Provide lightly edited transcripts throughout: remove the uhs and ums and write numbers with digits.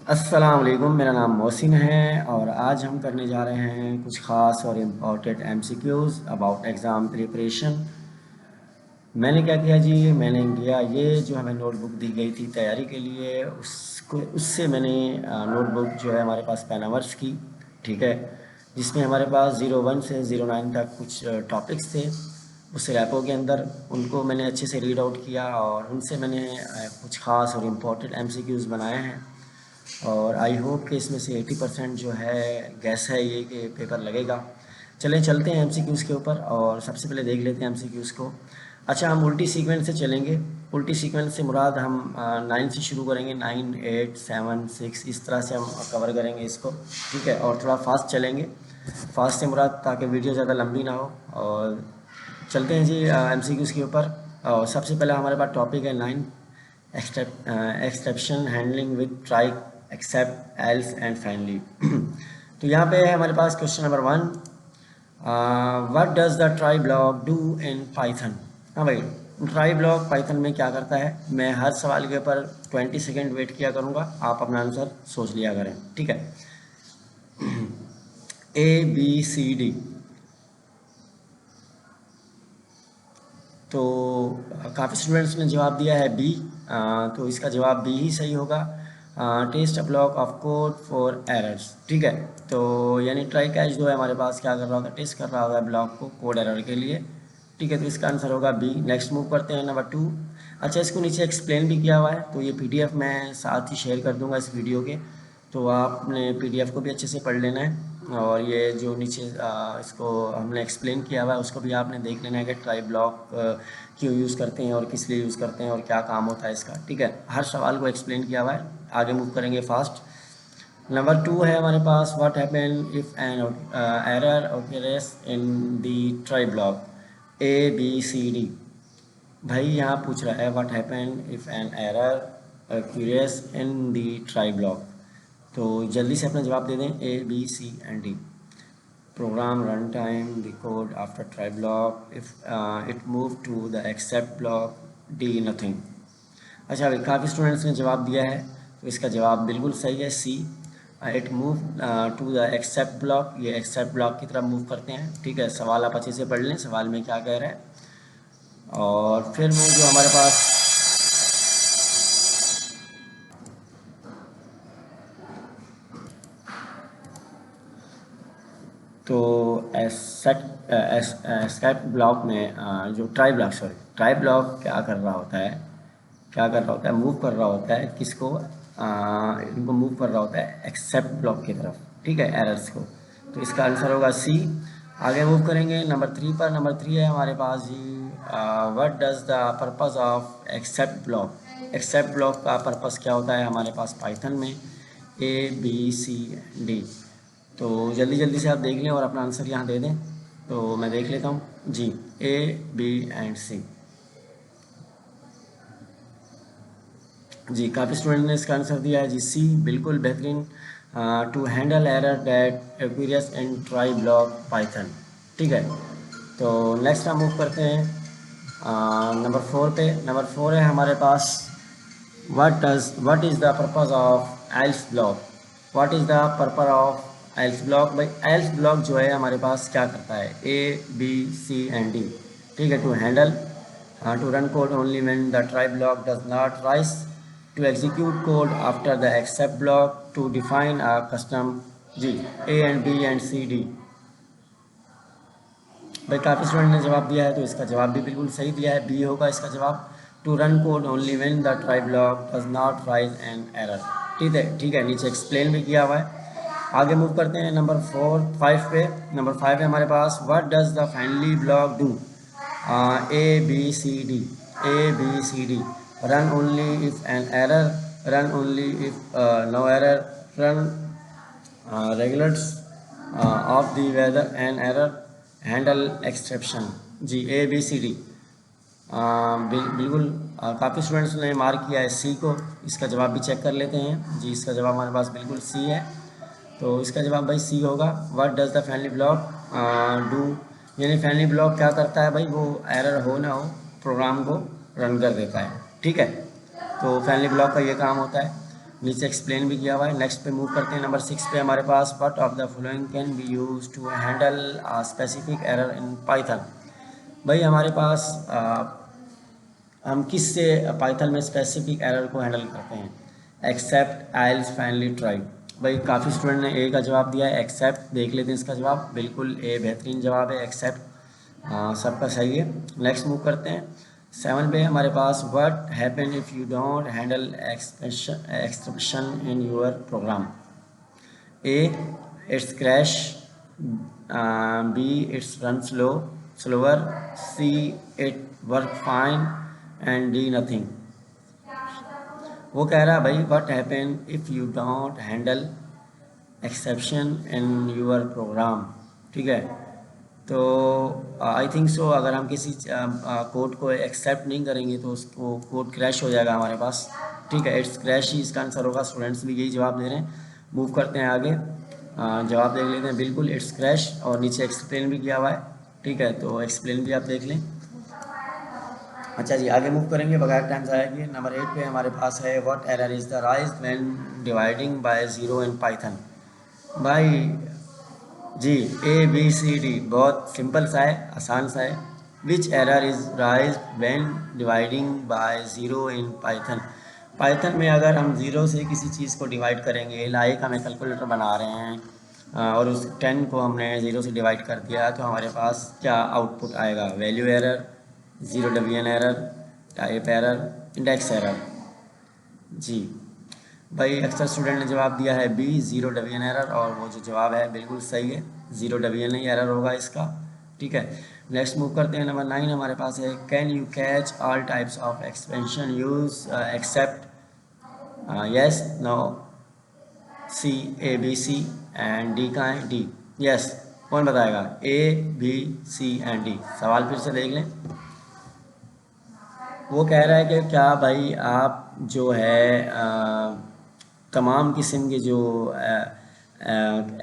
अस्सलाम वालेकुम, मेरा नाम मोहसिन है और आज हम करने जा रहे हैं कुछ ख़ास और important MCQs about exam preparation. मैंने क्या किया जी, मैंने किया ये जो हमें नोटबुक दी गई थी तैयारी के लिए, उससे मैंने नोटबुक जो है हमारे पास पैनावर्स की, ठीक है, जिसमें हमारे पास 01 से 09 तक कुछ टॉपिक्स थे। उस रैपो के अंदर उनको मैंने अच्छे से रीड आउट किया और उनसे मैंने कुछ ख़ास और इम्पॉर्टेंट एमसीक्यूज़ बनाए हैं। और आई होप कि इसमें से 80% जो है गैस है ये कि पेपर लगेगा। चलें चलते हैं एमसीक्यूज़ के ऊपर और सबसे पहले देख लेते हैं एमसीक्यूज़ को। अच्छा, हम उल्टी सीक्वेंस से चलेंगे। उल्टी सीक्वेंस से मुराद हम 9 से शुरू करेंगे, 9, 8, 7, 6 इस तरह से हम कवर करेंगे इसको, ठीक है। और थोड़ा फास्ट चलेंगे, फास्ट से मुराद ताकि वीडियो ज़्यादा लंबी ना हो। और चलते हैं जी एमसीक्यूज़ के ऊपर। और सबसे पहला हमारे पास टॉपिक है 9, exception handling with try except else and finally. तो यहाँ पे है हमारे पास question number 1, what does the try block do in Python. हाँ भाई, ट्राई ब्लॉक पाइथन में क्या करता है। मैं हर सवाल के ऊपर 20 सेकेंड वेट किया करूँगा, आप अपना आंसर सोच लिया करें, ठीक है। ABCD, तो काफ़ी स्टूडेंट्स ने जवाब दिया है बी, तो इसका जवाब बी ही सही होगा। Test a block of code for errors, ठीक है। तो यानी ट्राई कैच जो है हमारे पास क्या कर रहा होगा, टेस्ट कर रहा होगा ब्लॉक को कोड एरर के लिए, ठीक है। तो इसका आंसर होगा बी। नेक्स्ट मूव करते हैं नंबर 2। अच्छा, इसको नीचे एक्सप्लेन भी किया हुआ है, तो ये PDF मैं साथ ही शेयर कर दूंगा इस वीडियो के, तो आपने PDF को भी अच्छे से पढ़ लेना है। और ये जो नीचे इसको हमने एक्सप्लेन किया हुआ है उसको भी आपने देख लेना है कि ट्राई ब्लॉक क्यों यूज़ करते हैं और किस लिए यूज़ करते हैं और क्या काम होता है इसका, ठीक है। हर सवाल को एक्सप्लेन किया हुआ है। आगे मूव करेंगे फास्ट। नंबर 2 है हमारे पास, what happen if an error occurs in the try block ABCD। भाई यहाँ पूछ रहा है what happen if an error occurs in the try block, तो जल्दी से अपना जवाब दे दें A, B, C and D। program runtime the code after try block if it move to the except block D nothing। अच्छा भाई, काफ़ी students ने जवाब दिया है, तो इसका जवाब बिल्कुल सही है C. It move to the except block, ये एक्सेप्ट ब्लॉक की तरफ मूव करते हैं, ठीक है। सवाल आप अच्छे से पढ़ लें, सवाल में क्या कह रहा है। और फिर वो जो हमारे पास तो एस्केप ब्लॉक में जो ट्राई ब्लॉक क्या कर रहा होता है, मूव कर रहा होता है किसको, इनको मूव कर रहा होता है एक्सेप्ट ब्लॉक की तरफ, ठीक है, एरर्स को। तो इसका आंसर होगा सी। आगे मूव करेंगे नंबर 3 पर। नंबर 3 है हमारे पास जी, what does the purpose of except block. Except block का पर्पस क्या होता है हमारे पास पाइथन में, ABCD। तो जल्दी जल्दी से आप देख लें और अपना आंसर यहाँ दे दें, तो मैं देख लेता हूँ जी, A, B and C। जी, काफ़ी स्टूडेंट ने इसका आंसर दिया है जी सी, बिल्कुल बेहतरीन। To handle error that appears in try block Python, ठीक है। तो नेक्स्ट हम मूव करते हैं नंबर 4 पे। नंबर 4 है हमारे पास, what is the purpose of else block. What is the purpose of else block. भाई एल्स ब्लॉक जो है हमारे पास क्या करता है, A, B, C and D, ठीक है। To handle, to run code only when the try block does not rise, to execute code after the except block, to define a custom जी, A and B and C, D। भाई काफ़ी student ने जवाब दिया है, तो इसका जवाब भी बिल्कुल सही दिया है, बी होगा इसका जवाब। To run code only when the try block does not raise an error, ठीक है, नीचे एक्सप्लेन भी किया हुआ है। आगे मूव करते हैं नंबर 5 पे। नंबर 5 है हमारे पास, what does the finally block do. A B C D run only if an error, run only if no error, run regardless of the whether an error, handle exception जी, ABCD। बिल्कुल काफ़ी students ने mark किया है सी को। इसका जवाब भी चेक कर लेते हैं जी, इसका जवाब हमारे पास बिल्कुल सी है, तो इसका जवाब भाई सी होगा। What does the family block do, यानी फैमिली ब्लॉक क्या करता है भाई, वो एरर हो ना हो प्रोग्राम को रन कर देता है, ठीक है। तो फैमिली ब्लॉक का ये काम होता है। नीचे एक्सप्लेन भी किया हुआ है। नेक्स्ट पे मूव करते हैं, नंबर 6 पे हमारे पास what of the following can be use to handle a specific error in Python. भाई हमारे पास हम किस से पाइथन में स्पेसिफिक एरर को हैंडल करते हैं? Except, else, finally, try. भाई काफ़ी स्टूडेंट ने ए का जवाब दिया है, एक्सेप्ट। देख लेते हैं इसका जवाब, बिल्कुल ए बेहतरीन जवाब है, एक्सेप्ट सबका सही है। नेक्स्ट मूव करते हैं, 7 पे हमारे पास what happen if you don't handle exception in your program. A, it's crash, B, it's run slower, C, it work fine, and D nothing. वो कह रहा है भाई what happen if you don't handle exception in your program. ठीक है, तो I think so अगर हम किसी कोड को एक्सेप्ट नहीं करेंगे तो उसको कोड क्रैश हो जाएगा हमारे पास। ठीक है, इट्स क्रैश ही इसका आंसर होगा। स्टूडेंट्स भी यही जवाब दे रहे हैं। मूव करते हैं आगे, जवाब देख लेते हैं। बिल्कुल इट्स क्रैश, और नीचे एक्सप्लेन भी किया हुआ है। ठीक है, तो एक्सप्लेन भी आप देख लें। अच्छा जी, आगे मूव करेंगे बगैर टाइम ज़ाया किए। नंबर 8 पे हमारे पास है what error is the raise when dividing by zero in Python. भाई जी, ए बी सी डी बहुत सिंपल सा है, आसान सा है। Which error is raise when dividing by zero in Python. Python में अगर हम ज़ीरो से किसी चीज़ को डिवाइड करेंगे, लाइक हमें कैलकुलेटर बना रहे हैं और उस 10 को हमने ज़ीरो से डिवाइड कर दिया, तो हमारे पास क्या आउटपुट आएगा? Value error, zero division error, type error, index error. जी भाई, अक्सर स्टूडेंट ने जवाब दिया है बी, ज़ीरो डिवीजन एरर, और वो जो जवाब है बिल्कुल सही है, ज़ीरो डिवीजन ही एरर होगा इसका। ठीक है, नेक्स्ट मूव करते हैं। नंबर 9 हमारे पास है can you catch all types of exception use except yes, no, C, A B C and D. कहाँ है? डी। यस, कौन बताएगा? A B C and D. सवाल फिर से देख लें। वो कह रहा है कि क्या भाई आप जो है तमाम किस्म के जो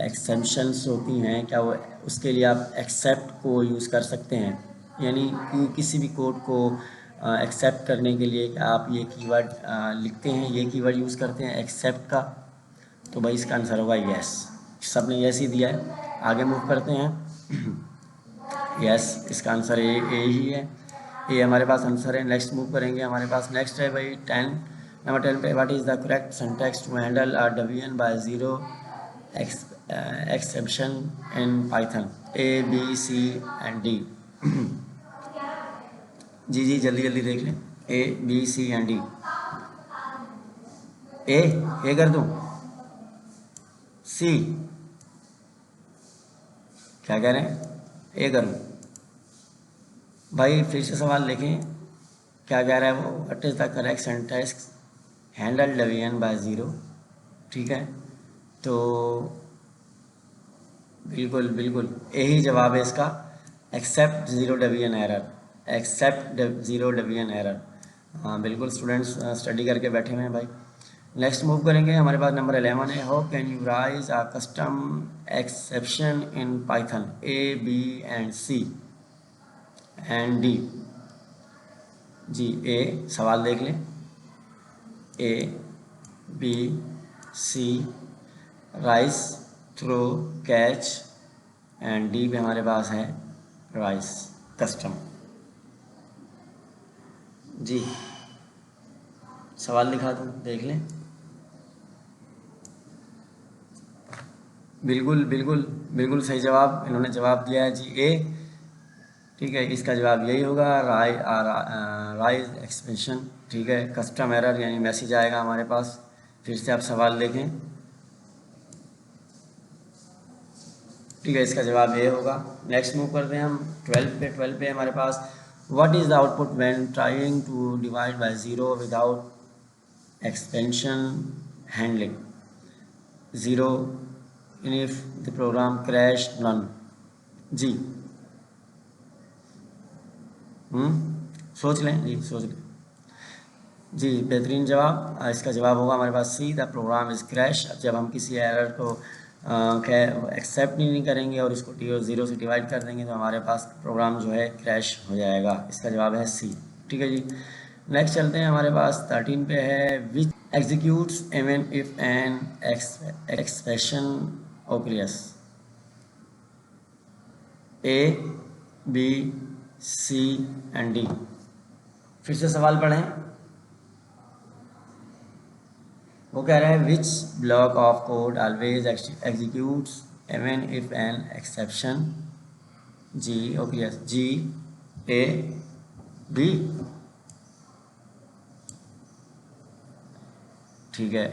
एक्सेप्शंस होती हैं, क्या वो उसके लिए आप एक्सेप्ट को यूज़ कर सकते हैं? यानी कि किसी भी कोड को एक्सेप्ट करने के लिए आप ये कीवर्ड लिखते हैं, ये कीवर्ड यूज़ करते हैं एक्सेप्ट का। तो भाई इसका आंसर होगा यस। सब ने यस ही दिया है। आगे मूव करते हैं। यस, इसका आंसर ए ही है। ये हमारे पास आंसर है। नेक्स्ट मूव करेंगे, हमारे पास नेक्स्ट है भाई 10। नंबर 10 पे what is the correct syntax to handle a division by zero exception in Python? A B C and D. जी जी, जल्दी जल्दी देख लें। A B C and D. A कर दूँ? सी? क्या कह रहे हैं? ए करूँ? भाई फिर से सवाल लिखें, क्या कह रहा है वो? What is the correct syntax handle division by zero. ठीक है, तो बिल्कुल बिल्कुल यही जवाब है इसका, except zero division error, except zero division error. हाँ बिल्कुल, स्टूडेंट्स स्टडी करके बैठे हुए हैं भाई। नेक्स्ट मूव करेंगे, हमारे पास नंबर 11 है how can you raise a custom exception in Python? A B and C and D. जी, ए, सवाल देख लें। A B C, raise, throw, catch, and D पे हमारे पास है राइस कस्टम। जी, सवाल दिखा दूँ, देख लें। बिल्कुल बिल्कुल बिल्कुल सही जवाब इन्होंने जवाब दिया है जी, ए। ठीक है, इसका जवाब यही होगा, राइज एक्सपेंशन। ठीक है, कस्टम एरर यानी मैसेज आएगा हमारे पास। फिर से आप सवाल देखें। ठीक है, इसका जवाब ए होगा। नेक्स्ट मूव करते हैं हम 12 पे। 12 पे हमारे पास what is the output when trying to divide by zero without expansion handling? Zero, if the program crash, none. जी, सोच लें जी, सोच लें। जी, बेहतरीन जवाब। इसका जवाब होगा हमारे पास सी, द प्रोग्राम इज़ क्रैश। जब हम किसी एरर को एक्सेप्ट नहीं करेंगे और इसको ज़ीरो से डिवाइड कर देंगे तो हमारे पास प्रोग्राम जो है क्रैश हो जाएगा। इसका जवाब है सी। ठीक है जी, नेक्स्ट चलते हैं, हमारे पास 13 पे है which executes even if an expression occurs. A, B, C and D. फिर से सवाल पढ़ें। वो कह रहा है which block of code always executes even if an exception जी ओकरियस। जी, ए, बी। ठीक है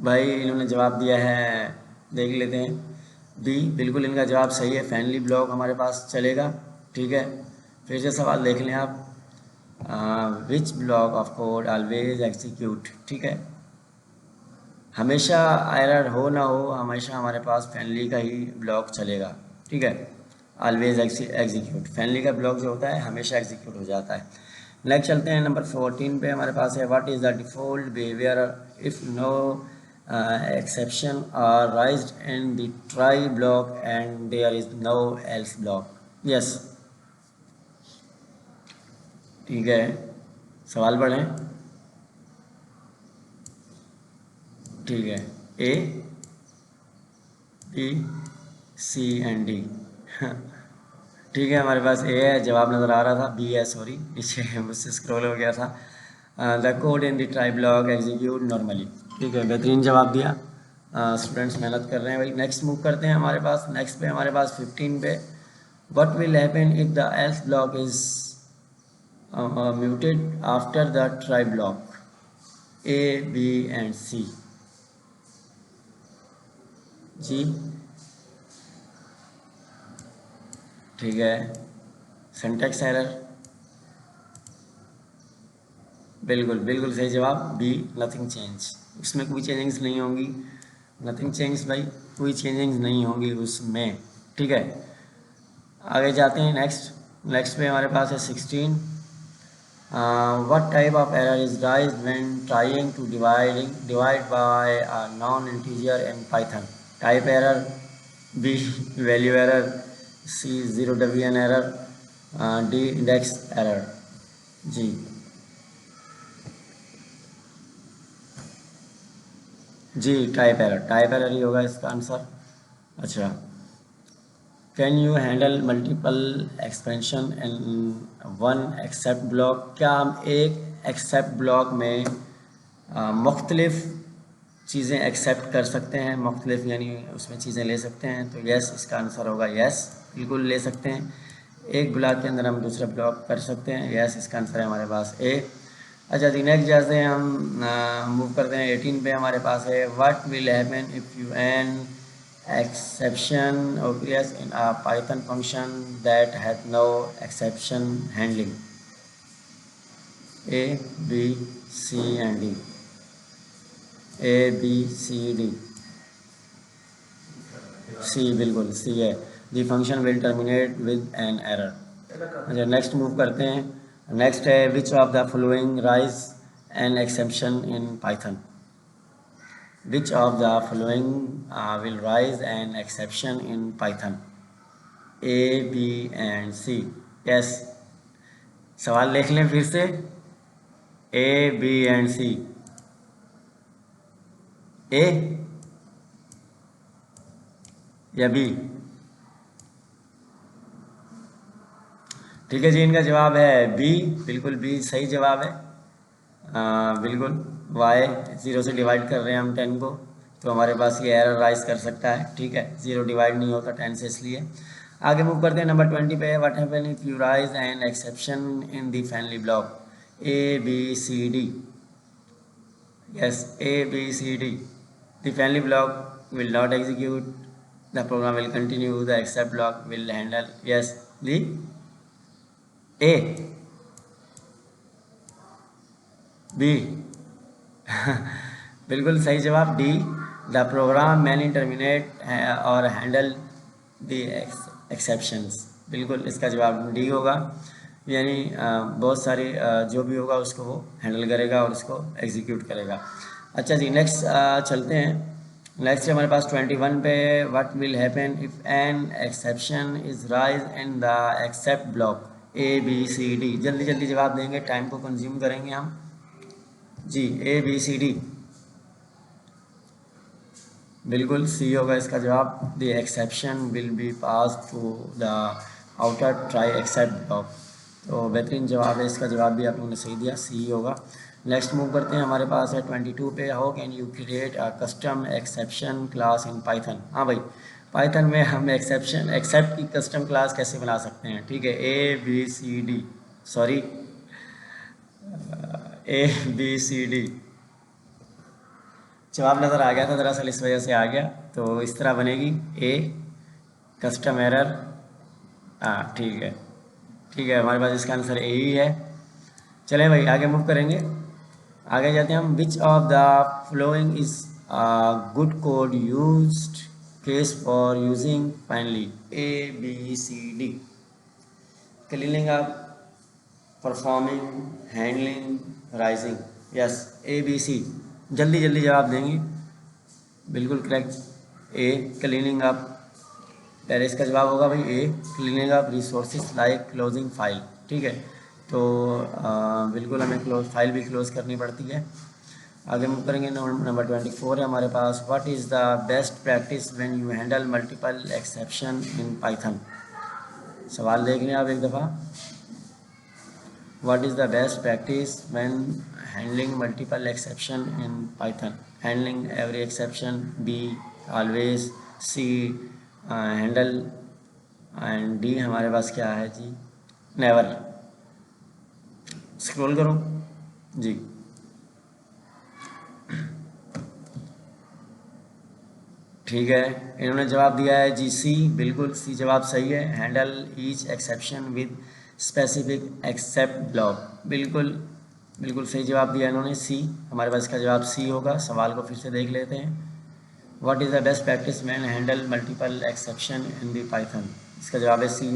भाई, इन्होंने जवाब दिया है, देख लेते हैं। बी, बिल्कुल इनका जवाब सही है, फैनली ब्लॉक हमारे पास चलेगा। ठीक है, फिर से सवाल देख लें आप। Which block of code always execute. ठीक है, हमेशा एरर हो ना हो, हमेशा हमारे पास फैनली का ही ब्लॉक चलेगा। ठीक है, ऑलवेज एग्जीक्यूट, फैनली का ब्लॉक जो होता है हमेशा एग्जीक्यूट हो जाता है। नेक्स्ट चलते हैं, नंबर 14 पे हमारे पास है what is the default behaviour if no exception are raised in the try block and there is no else block. Yes, ठीक है, सवाल पढ़ें। ठीक है, A, B, C and D. ठीक है, हमारे पास ए है, जवाब नज़र आ रहा था, बी है, सॉरी नीचे मुझसे स्क्रॉल हो गया था। The code in the try block execute normally. ठीक है, बेहतरीन जवाब दिया, स्टूडेंट्स मेहनत कर रहे हैं भाई। नेक्स्ट मूव करते हैं हमारे पास, नेक्स्ट पे हमारे पास 15 पे what will happen if the else block is muted after the try block. A, B and C. जी, ठीक है, सिंटैक्स एरर, बिल्कुल बिल्कुल सही जवाब बी, नथिंग चेंज, उसमें कोई चेंजिंग्स नहीं होंगी। नथिंग चेंज भाई, कोई चेंजिंग्स नहीं होंगी उसमें। ठीक है, आगे जाते हैं। नेक्स्ट पे हमारे पास है 16। What type of error is raise when trying to divide by a non integer in Python. Type error, B value error, C zero division error, D index error. जी, जी टाइप एरर ही होगा इसका answer. अच्छा, can you handle multiple expansion in one except block. क्या हम एक except block में मुख्तलिफ चीज़ें एक्सेप्ट कर सकते हैं, मुख्तलिफ यानी उसमें चीज़ें ले सकते हैं। तो यस, इसका आंसर होगा यस, बिल्कुल ले सकते हैं। एक ब्लॉक के अंदर हम दूसरा ब्लॉक कर सकते हैं। यस, इसका आंसर है हमारे पास ए। अच्छा जी, नेक्स्ट जैसे हम मूव करते हैं 18 पे हमारे पास है what will happen if you an exception occurs in a Python function that has no exception handling. A, B, C and D. A, B, C, D. C, बिल्कुल सी है, the function will terminate with an error. अच्छा, next move करते हैं। Next है which of the following raise an exception in Python. Which of the following will raise an exception in Python. A, B and C. Yes, सवाल देख लें फिर से। A, B and सी। ए या बी। ठीक है जी, इनका जवाब है बी, बिल्कुल बी सही जवाब है। बिल्कुल, वाई 0 से डिवाइड कर रहे हैं हम 10 को, तो हमारे पास ये एरर राइज कर सकता है। ठीक है, 0 डिवाइड नहीं होता 10 से, इसलिए। आगे मूव करते हैं नंबर 20 पे। What happen if you raise an exception in the family block. A, B, C, D. Yes, A, B, C, D. The family block will not execute, the program will continue, the except block will handle. Yes, the A, B. बिल्कुल सही जवाब D, the program many terminate और handle the exceptions. बिल्कुल इसका जवाब D होगा, यानी बहुत सारी जो भी होगा उसको वो हैंडल करेगा और उसको एग्जीक्यूट करेगा। अच्छा जी, नेक्स्ट चलते हैं। नेक्स्ट हमारे पास 21 पे what will happen if an exception is rise in the except block. ABCD, जल्दी जल्दी जवाब देंगे, टाइम को कंज्यूम करेंगे हम जी। ABCD बिल्कुल सी होगा इसका जवाब। The exception will be pass to the outer try except block. तो बेहतरीन जवाब है, इसका जवाब भी आप लोगों ने सही दिया, सी होगा। नेक्स्ट मूव करते हैं, हमारे पास है 22 पे, how can you create a custom exception class in Python. हाँ भाई, पाइथन में हम एक्सेप्ट की कस्टम क्लास कैसे बना सकते हैं। ठीक है, ABCD, सॉरी ABCD जवाब नज़र आ गया था दरअसल, इस वजह से आ गया। तो इस तरह बनेगी ए कस्टम एरर। हाँ ठीक है, ठीक है, हमारे पास इसका आंसर ए ही है। चलें भाई आगे मूव करेंगे, आगे जाते हैं हम। विच of the following is good code used case for using finally. ABCD, cleaning up, performing, handling, rising. Yes, ABC, जल्दी जल्दी जवाब देंगे, बिल्कुल करेक्ट। ए क्लीनिंग अप, पहले इसका जवाब होगा भाई A cleaning up resources like closing file. ठीक है, तो बिल्कुल हमें फाइल भी क्लोज करनी पड़ती है। आगे मूव करेंगे, नंबर 24 है हमारे पास। What is the best practice when you handle multiple exception in Python. सवाल देख लें आप एक दफ़ा। What is the best practice when handling multiple exception in Python? Handling every exception, B always, C handle, and D हमारे पास क्या है जी, never। स्क्रॉल करो जी। ठीक है, इन्होंने जवाब दिया है जी सी, बिल्कुल सी जवाब सही है। Handle each exception with specific except block, बिल्कुल बिल्कुल सही जवाब दिया इन्होंने, सी। हमारे पास इसका जवाब सी होगा। सवाल को फिर से देख लेते हैं। What is the best practice man handle multiple exception in the Python. इसका जवाब है C,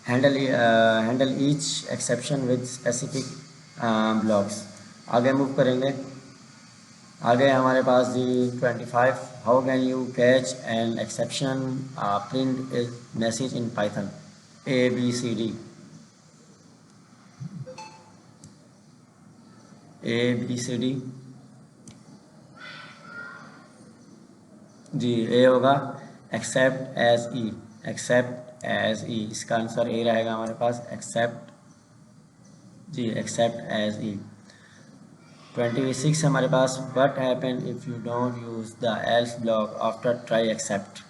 handle each exception with specific blocks. आगे मूव करेंगे, आगे हमारे पास जी 25, how can you catch an exception print a message in Python. ABCD, ABCD जी, ए होगा except as E, except as E, इसका आंसर ए रहेगा हमारे पास, एक्सेप्ट जी, एक्सेप्ट एज ई। 26 हमारे पास, what happen if you don't use the else block after try except.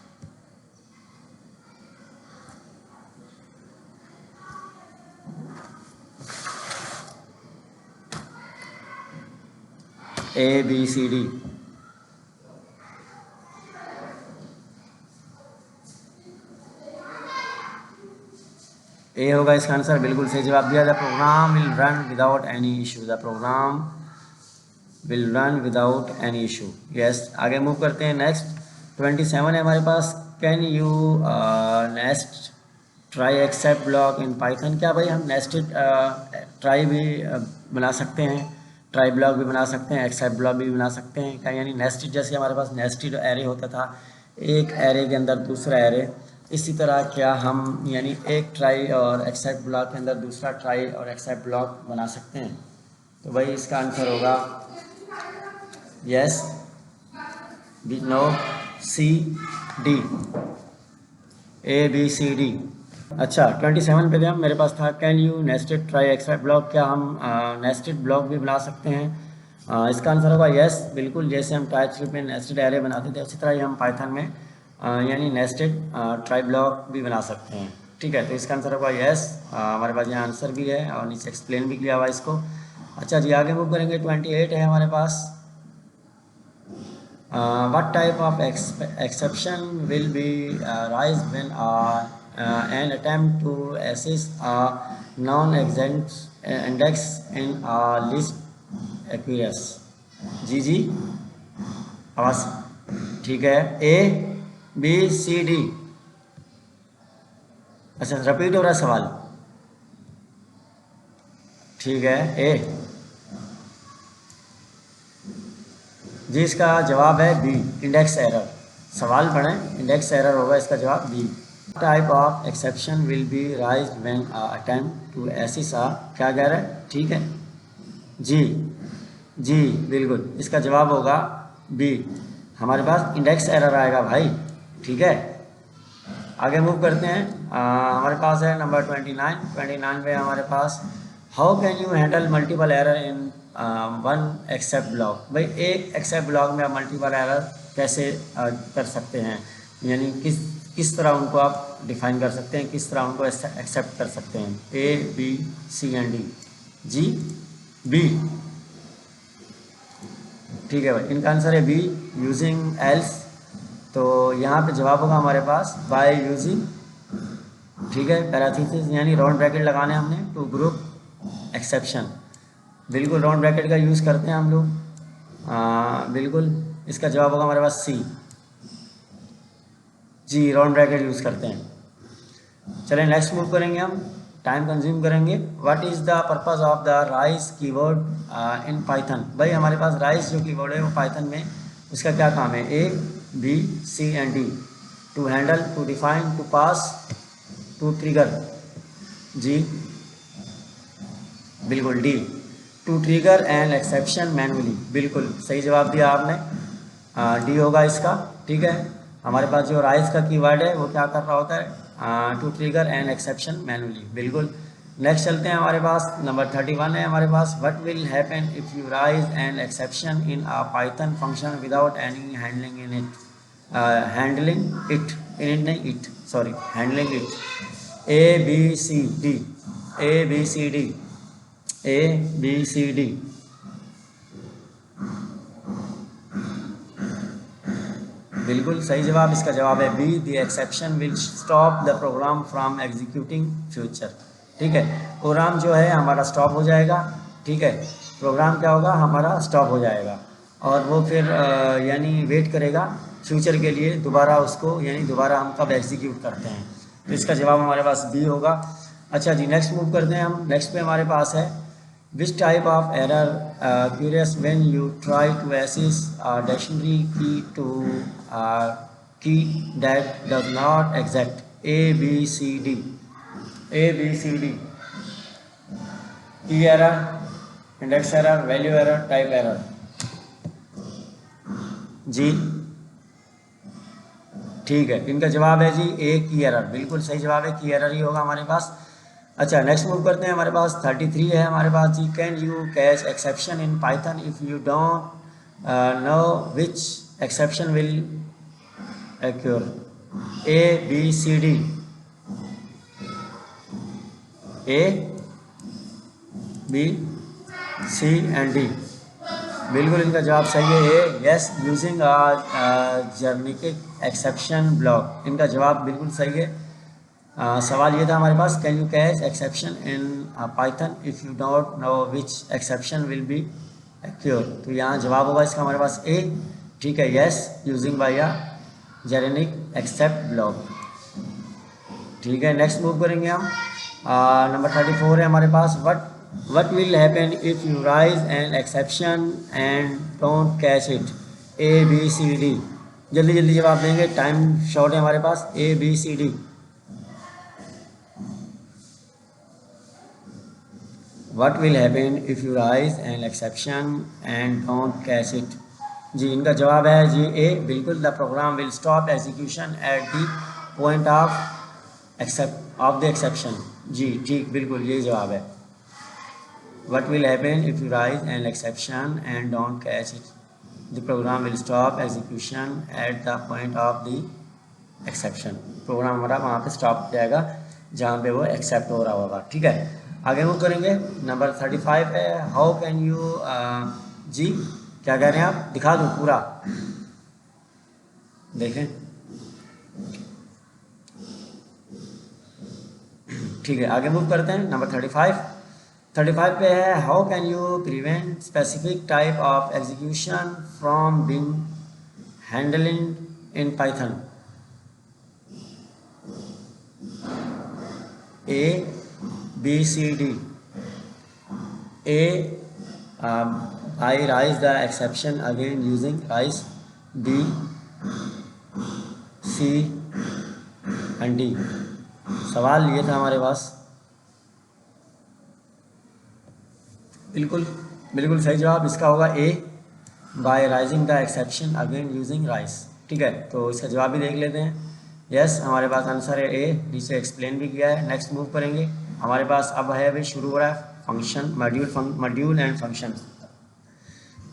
ABCD, A होगा इसका आंसर, बिल्कुल सही जवाब दिया। The program will run without any issue, the program will run without any issue. Yes, आगे move करते हैं। Next 27 है हमारे पास, can you nest try except block in Python. क्या भाई हम नेस्टेड ट्राई भी बना सकते हैं, ट्राई ब्लॉक भी बना सकते हैं, एक्सेप्ट ब्लॉक भी बना सकते हैं क्या। यानी नेस्टेड, जैसे हमारे पास नेस्टेड एरे होता था, एक एरे के अंदर दूसरा एरे, इसी तरह क्या हम यानी एक ट्राई और एक्सेप्ट ब्लॉक के अंदर दूसरा ट्राई और एक्सेप्ट ब्लॉक बना सकते हैं। तो भाई इसका आंसर होगा यस, बी, नो, सी, डी, ABCD। अच्छा 27 पे थे हम, मेरे पास था can you nested try except block, क्या हम नेस्टेड ब्लॉक भी बना सकते हैं। इसका आंसर होगा यस, बिल्कुल जैसे हम टाइपस्क्रिप्ट में नेस्टेड एरे बनाते थे उसी तरह ही हम पाइथन में यानी नेस्टेड ट्राई ब्लॉक भी बना सकते हैं। ठीक है, तो इसका आंसर होगा यस। हमारे पास यहाँ आंसर भी है और नीचे एक्सप्लेन भी किया हुआ इसको। अच्छा जी, आगे मूव करेंगे। 28 है हमारे पास, what type of exception will be raised when an attempt to access a non-exempt index in a list occurs। जी आवाज ठीक है, ABCD। अच्छा रिपीट हो रहा है सवाल, ठीक है, ए जी, इसका जवाब है बी, इंडेक्स एरर। सवाल पढ़ें, इंडेक्स एरर होगा इसका जवाब B. Type of exception will be raise when attempt to एसिस क्या कह रहा है, ठीक है जी जी बिल्कुल, इसका जवाब होगा बी, हमारे पास इंडेक्स एरर आएगा भाई, ठीक है। आगे मूव करते हैं, हमारे पास है नंबर 29 पे हमारे पास how can you handle multiple error in one except block. भाई एक एक्सेप्ट ब्लॉक में आप मल्टीपल एरर कैसे कर सकते हैं, यानी किस तरह उनको आप डिफाइन कर सकते हैं, किस तरह उनको एक्सेप्ट कर सकते हैं। A B C and D, जी बी, ठीक है भाई, इनका आंसर है बी, यूजिंग एल्स। तो यहाँ पे जवाब होगा हमारे पास बाय यूजिंग, ठीक है, पैराथीसिस यानी राउंड ब्रैकेट लगाने हमने टू ग्रुप एक्सेप्शन, बिल्कुल राउंड ब्रैकेट का यूज़ करते हैं हम लोग, बिल्कुल इसका जवाब होगा हमारे पास सी, जी राउंड ब्रैकेट यूज़ करते हैं। चलें नेक्स्ट मूव करेंगे हम, टाइम कंज्यूम करेंगे। What is the purpose of the rise keyword in Python. भाई हमारे पास राइज जो कीवर्ड है वो पाइथन में उसका क्या काम है, A B C and D, to handle, to define, to pass, to trigger, जी बिल्कुल D, to trigger an exception manually, बिल्कुल सही जवाब दिया आपने, डी होगा इसका, ठीक है। हमारे पास जो राइज का कीवर्ड है वो क्या कर रहा होता है, to trigger an exception manually, बिल्कुल। नेक्स्ट चलते हैं, हमारे पास नंबर 31 है हमारे पास, what will happen if you raise an exception in a Python function without any handling in it, handling it, in it नहीं it, sorry handling it, A B C D, A B C D, A B C D, बिल्कुल सही जवाब, इसका जवाब है B, the exception will stop the programme from executing future, ठीक है, programme जो है हमारा स्टॉप हो जाएगा, ठीक है, प्रोग्राम क्या होगा हमारा स्टॉप हो जाएगा और वो फिर यानी वेट करेगा फ्यूचर के लिए दोबारा उसको, यानी दोबारा हम कब एग्जीक्यूट करते हैं, तो इसका जवाब हमारे पास बी होगा। अच्छा जी नेक्स्ट मूव करते हैं हम, नेक्स्ट पे हमारे पास है which type of error curious when you try to access a dictionary key to a key that does not exist, a b c d, a b c d, key error, index error, value error, type error, जी ठीक है, इनका जवाब है जी ए की error, बिल्कुल सही जवाब है, की एरर ही होगा हमारे पास। अच्छा नेक्स्ट मूव करते हैं, हमारे पास 33 है हमारे पास जी, can you catch exception in Python if you don't know which exception will occur, A B C D, A B C and D, बिल्कुल इनका जवाब सही है A, yes using generic exception block, इनका जवाब बिल्कुल सही है। सवाल ये था हमारे पास, can you catch exception in Python if you don't know which exception will be occur, तो यहाँ जवाब होगा इसका हमारे पास ए, ठीक है, yes using by a generic except block, ठीक है। नेक्स्ट मूव करेंगे हम, नंबर 34 है हमारे पास, what will happen if you raise an exception and don't catch it, A B C D, जल्दी जल्दी जवाब देंगे, टाइम शॉर्ट है हमारे पास, A B C D, What will happen if you raise an exception and don't catch it? जी इनका जवाब है जी ए, बिल्कुल, the program will stop execution at the point of the exception, जी ठीक बिल्कुल यही जवाब है। What will happen if you raise an exception and don't catch it? The program will stop execution at the point of the exception. Program हमारा वहाँ पे stop हो जाएगा जहाँ पे वो एक्सेप्ट हो रहा होगा, ठीक है। आगे मूव करेंगे, नंबर 35 है, हाउ कैन यू, जी क्या कह रहे हैं आप, दिखा दूँ पूरा, देखें, ठीक है। आगे मूव करते हैं, नंबर 35 पे है, how can you prevent specific type of execution from being handling in Python, A B C D, A I raise the exception again using raise, B C घंटी। सवाल ये था हमारे पास। बिल्कुल बिल्कुल सही जवाब इसका होगा A, by raising the exception again using raise. ठीक है, तो इसका जवाब भी देख लेते हैं। यस, हमारे पास आंसर है ए, नीचे एक्सप्लेन भी किया है। नेक्स्ट मूव करेंगे। हमारे पास अब है अभी शुरू हो रहा है फंक्शन, मॉड्यूल एंड फंक्शन।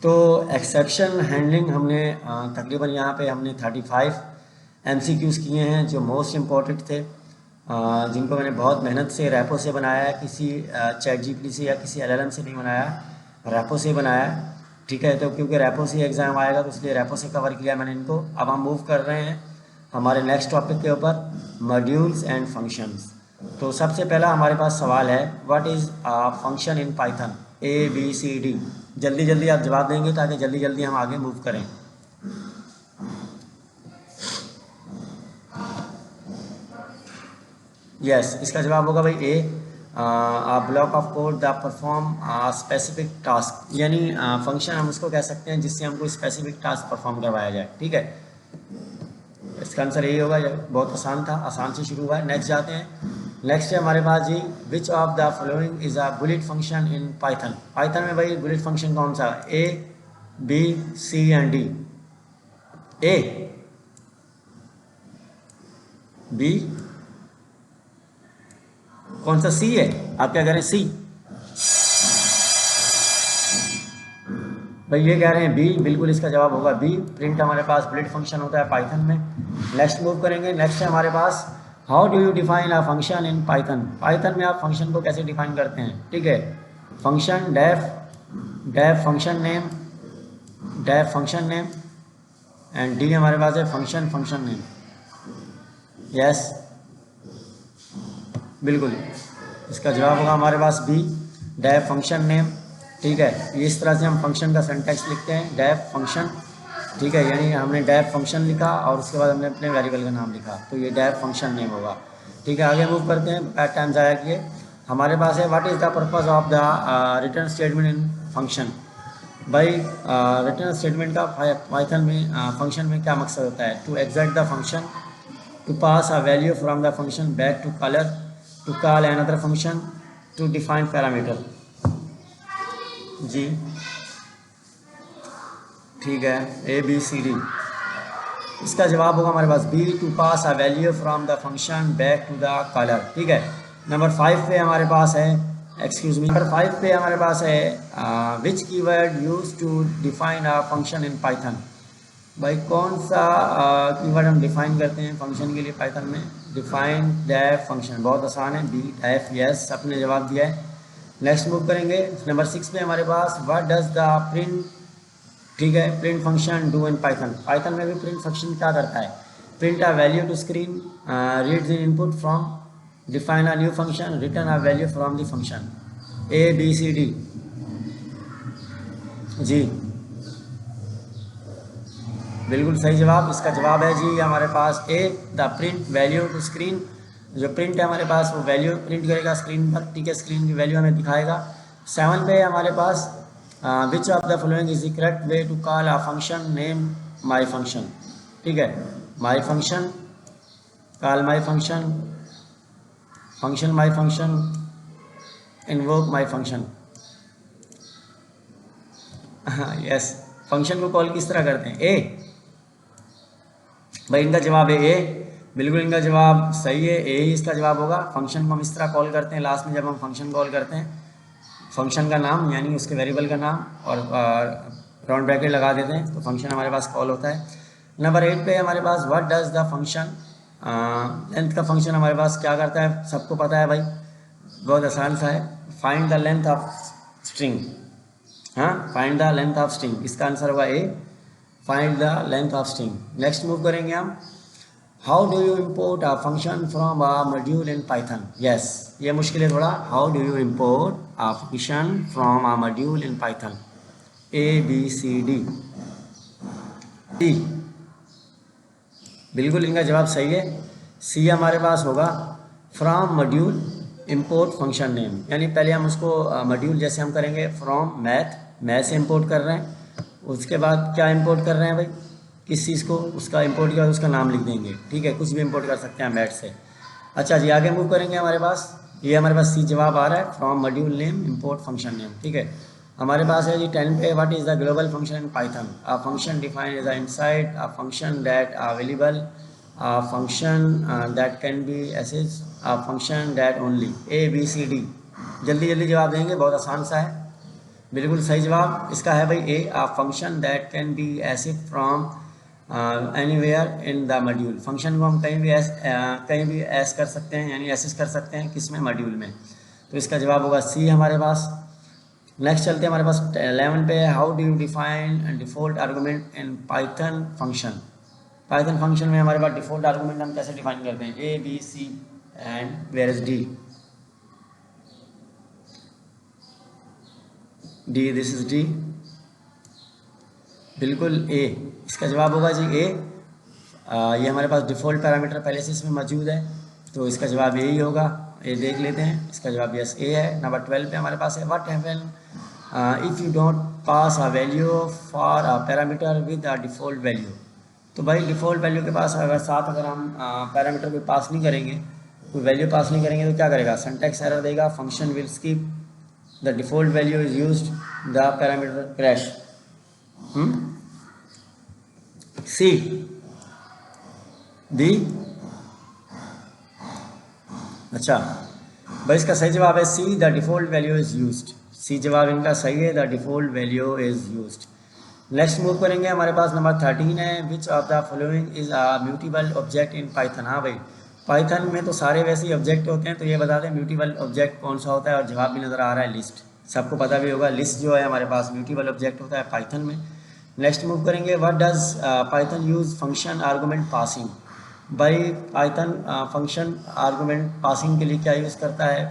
तो एक्सेप्शन हैंडलिंग हमने तकरीबन यहाँ पे हमने 35 MCQs किए हैं जो मोस्ट इम्पॉर्टेंट थे, जिनको मैंने बहुत मेहनत से रैपो से बनाया है, किसी चैट जीपीटी से या किसी LLM से नहीं बनाया, रैपो से बनाया है। ठीक है, तो क्योंकि रैपो से एग्ज़ाम आएगा तो इसलिए रैपो से कवर किया मैंने इनको। अब हम मूव कर रहे हैं हमारे नेक्स्ट टॉपिक के ऊपर, मॉड्यूल्स एंड फंक्शंस। तो सबसे पहला हमारे पास सवाल है, what is function in Python, ABCD। जल्दी जल्दी आप जवाब देंगे ताकि जल्दी जल्दी हम आगे मूव करें। यस, इसका जवाब होगा भाई A, block of code the perform specific task. यानी फंक्शन हम उसको कह सकते हैं जिससे हमको स्पेसिफिक टास्क परफॉर्म करवाया जाए। ठीक है, इसका आंसर यही होगा। बहुत आसान था, आसान से शुरू हुआ है। नेक्स्ट जाते हैं। नेक्स्ट है हमारे पास जी, which of the following is a built in function in Python. Python में भाई बुलेट फंक्शन कौन सा, A, B, C and D। A, B, कौन सा C है, आप क्या कह रहे हैं C? भाई ये कह रहे हैं बी, बिल्कुल इसका जवाब होगा बी। प्रिंट हमारे पास बुलेट फंक्शन होता है पाइथन में। नेक्स्ट मूव करेंगे। नेक्स्ट है हमारे पास, how do you define a function in Python. Python में आप फंक्शन को कैसे डिफाइन करते हैं। ठीक है, function def function name and D हमारे पास है फंक्शन नेम। यस, बिल्कुल इसका जवाब होगा हमारे पास बी, डेफ फंक्शन नेम। ठीक है, इस तरह से हम फंक्शन का सिंटैक्स लिखते हैं, डेफ फंक्शन। ठीक है, यानी हमने डेफ फंक्शन लिखा और उसके बाद हमने अपने वेरिएबल का नाम लिखा, तो ये डेफ फंक्शन नेम होगा। ठीक है, आगे मूव करते हैं, बैक टाइम ज़ाया किए। हमारे पास है, what is the purpose of the return statement in function. भाई रिटर्न स्टेटमेंट का पाइथन में फंक्शन में क्या मकसद होता है, to exact the function, to pass a value from the function back to caller, to call another function, to define parameter. जी ठीक है, ABCD। इसका जवाब होगा हमारे पास B, to pass a value from the function back to the caller. ठीक है, नंबर 5 पे हमारे पास है, नंबर 5 पे हमारे पास है, which keyword use to define a function in Python. भाई कौन सा कीवर्ड हम डिफाइन करते हैं फंक्शन के लिए पाइथन में, डिफाइन डेफ फंक्शन। बहुत आसान है, बी डेफ। यस, सबने जवाब दिया है। नेक्स्ट मूव करेंगे। नंबर 6 पे हमारे पास, व्हाट डज द प्रिंट। ठीक है, print function do in Python. Python में भी प्रिंट फंक्शन क्या करता है, print a value to screen, reads in input from, define a new function, return a value from the function. ABCD। जी बिल्कुल सही जवाब। इसका जवाब है जी हमारे पास A, the print value to screen. जो प्रिंट है हमारे पास वो वैल्यू प्रिंट करेगा स्क्रीन पर। ठीक है, स्क्रीन की वैल्यू हमें दिखाएगा। 7 पे हमारे पास, which of the following is the correct way to call a function name my function. ठीक है, my function, call my function, function my function, invoke my function. Yes, function को कॉल किस तरह करते हैं, ए। भाई इनका जवाब है ए, बिल्कुल इनका जवाब सही है, ए ही इसका जवाब होगा। फंक्शन को हम इस तरह कॉल करते हैं, लास्ट में जब हम फंक्शन कॉल करते हैं, फंक्शन का नाम यानी उसके वेरिएबल का नाम और राउंड ब्रैकेट लगा देते हैं, तो फंक्शन हमारे पास कॉल होता है। नंबर 8 पे हमारे पास, what does the function, length का फंक्शन हमारे पास क्या करता है, सबको पता है भाई, बहुत आसान सा है, find the length of string. हाँ, find the length of string, इसका आंसर होगा A, find the length of string. Next move करेंगे हम, how do you import a function from a module in Python. Yes, ये मुश्किल है थोड़ा, how do you import a function from a module in Python. ABCD। D, बिल्कुल इनका जवाब सही है, सी हमारे पास होगा, from module import function name. यानी पहले हम उसको मॉड्यूल जैसे हम करेंगे फ्रॉम मैथ से इम्पोर्ट कर रहे हैं, उसके बाद क्या इंपोर्ट कर रहे हैं भाई, किस चीज़ को, उसका इंपोर्ट किया उसका नाम लिख देंगे, ठीक है, कुछ भी इंपोर्ट कर सकते हैं मैट से। अच्छा जी, आगे मूव करेंगे। हमारे पास ये हमारे पास सी जवाब आ रहा है from module name import function name, ठीक है। हमारे पास है जी 10 पे, what is the global function in Python, a function defined as a inside a function that available, a function that can be एसेज, a function that only, A B C D. जल्दी जल्दी जवाब देंगे, बहुत आसान सा है। बिल्कुल सही जवाब इसका है भाई A, a function that can be accessed from anywhere in the module. Function को हम कहीं भी एस कर सकते हैं, यानी एसेस कर सकते हैं, किसमें, मॉड्यूल में। तो इसका जवाब होगा सी हमारे पास। नेक्स्ट चलते हैं हमारे पास 11 पे, how do you define default argument in Python function. Python function में हमारे पास डिफॉल्ट आर्गूमेंट हम कैसे डिफाइन करते हैं, A B C and where is D. D, this is D, बिल्कुल ए, इसका जवाब होगा जी ए। ये हमारे पास डिफ़ॉल्ट पैरामीटर पहले से इसमें मौजूद है, तो इसका जवाब यही होगा। ये देख लेते हैं, इसका जवाब यस ए है। नंबर 12 पे हमारे पास है, what happen if you don't pass a value for a parameter with a default value. तो भाई डिफ़ॉल्ट वैल्यू के पास अगर हम पैरामीटर को पास नहीं करेंगे, कोई वैल्यू पास नहीं करेंगे, तो क्या करेगा, सिंटैक्स एरर देगा, function will skip the default value is used, the parameter crash. C D, अच्छा भाई इसका सही जवाब है C, the default value is used. C जवाब इनका सही है, the default value is used. Next move करेंगे, हमारे पास नंबर 13 है, which of the following is a mutable object in Python. हाँ भाई, पाइथन में तो सारे वैसे ही ऑब्जेक्ट होते हैं, तो ये बता दें म्यूटेबल ऑब्जेक्ट कौन सा होता है। और जवाब भी नज़र आ रहा है लिस्ट, सबको पता भी होगा, लिस्ट जो है हमारे पास म्यूटेबल ऑब्जेक्ट होता है पाइथन में। नेक्स्ट मूव करेंगे, what does Python use function argument passing. भाई पाइथन फंक्शन आर्गूमेंट पासिंग के लिए क्या यूज़ करता है,